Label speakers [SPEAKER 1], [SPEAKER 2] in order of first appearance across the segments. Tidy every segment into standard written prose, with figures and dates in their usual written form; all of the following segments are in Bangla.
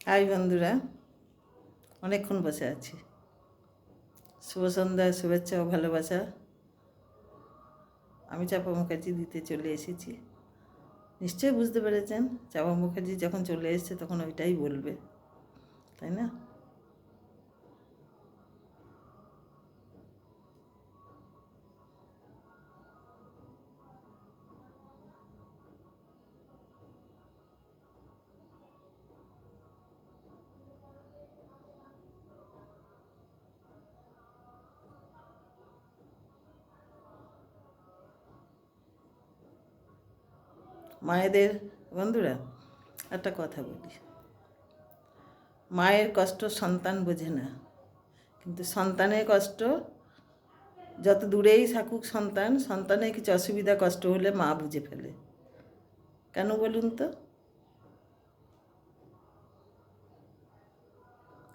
[SPEAKER 1] হাই বন্ধুরা, অনেকক্ষণ বসে আছি। শুভ সন্ধ্যা, শুভেচ্ছা ও ভালোবাসা। আমি চাপা মুখার্জি দিতে চলে এসেছি। নিশ্চয়ই বুঝতে পেরেছেন, চাপা মুখার্জি যখন চলে এসেছে তখন ওইটাই বলবে, তাই না? মায়েদের বন্ধুরা, একটা কথা বলি। মায়ের কষ্ট সন্তান বোঝে না, কিন্তু সন্তানের কষ্ট যত দূরেই থাকুক সন্তানের কিছু অসুবিধা কষ্ট হলে মা বুঝে ফেলে। কেন বলুন তো?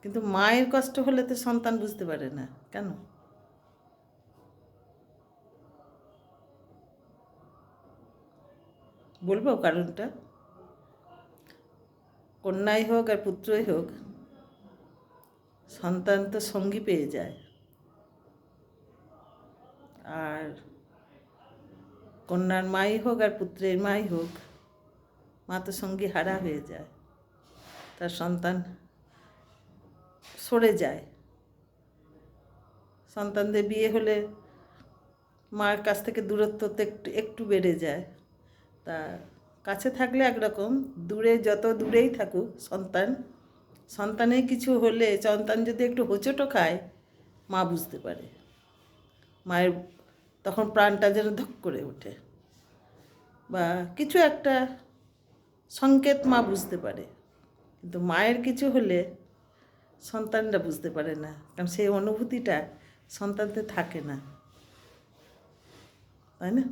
[SPEAKER 1] কিন্তু মায়ের কষ্ট হলে তো সন্তান বুঝতে পারে না। কেন? বলবো কারণটা। কন্যাই হোক আর পুত্রই হোক, সন্তান তো সঙ্গী পেয়ে যায়। আর কন্যার মাই হোক আর পুত্রের মাই হোক, মা তো সঙ্গী হারা হয়ে যায়। তার সন্তান সরে যায়। সন্তানদের বিয়ে হলে মার কাছ থেকে দূরত্ব তো একটু একটু বেড়ে যায়। তা কাছে থাকলে একরকম, দূরে যত দূরেই থাকুক সন্তানের কিছু হলে, সন্তান যদি একটু হোঁচটও খায়, মা বুঝতে পারে। মায়ের তখন প্রাণটা যেন ধক করে ওঠে, বা কিছু একটা সংকেত মা বুঝতে পারে। কিন্তু মায়ের কিছু হলে সন্তানরা বুঝতে পারে না, কারণ সেই অনুভূতিটা সন্তানদের থাকে না, তাই না?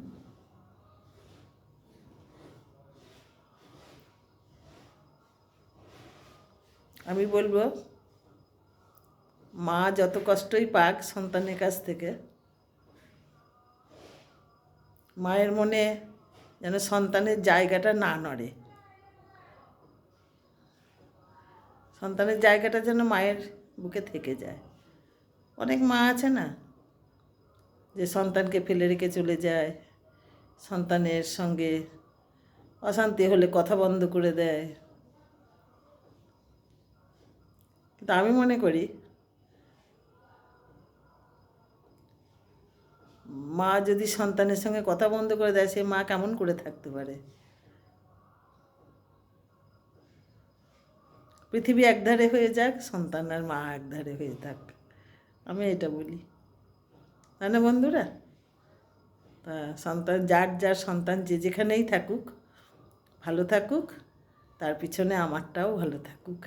[SPEAKER 1] আমি বলবো, মা যত কষ্টই পাক সন্তানের কাছ থেকে, মায়ের মনে যেন সন্তানের জায়গাটা না নড়ে। সন্তানের জায়গাটা যেন মায়ের বুকে থেকে যায়। অনেক মা আছে না, যে সন্তানকে ফেলে রেখে চলে যায়, সন্তানের সঙ্গে অশান্তি হলে কথা বন্ধ করে দেয়। কিন্তু আমি মনে করি, মা যদি সন্তানের সঙ্গে কথা বন্ধ করে দেয়, সে মা কেমন করে থাকতে পারে? পৃথিবী একধারে হয়ে যাক, সন্তান আর মা একধারে হয়ে থাক, আমি এটা বলি, তাই না বন্ধুরা? তা সন্তান, যার সন্তান যে যেখানেই থাকুক, ভালো থাকুক, তার পিছনে আমারটাও ভালো থাকুক।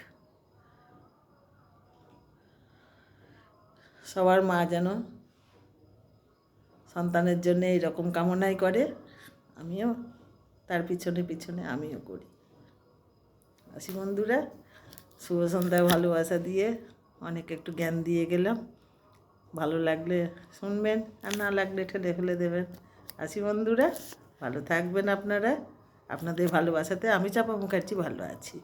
[SPEAKER 1] সবার মা যেন সন্তানের জন্য এইরকম কামনাই করে, আমিও তার পিছনে পিছনে আমিও করি। আসি বন্ধুরা, শুভ সন্ধ্যায় ভালোবাসা দিয়ে অনেক একটু জ্ঞান দিয়ে গেলাম। ভালো লাগলে শুনবেন, আর না লাগলে ঠেলে ফেলে দেবেন। আসি বন্ধুরা, ভালো থাকবেন আপনারা। আপনাদের ভালোবাসাতে আমি চাপা মুখার্জি ভালো আছি।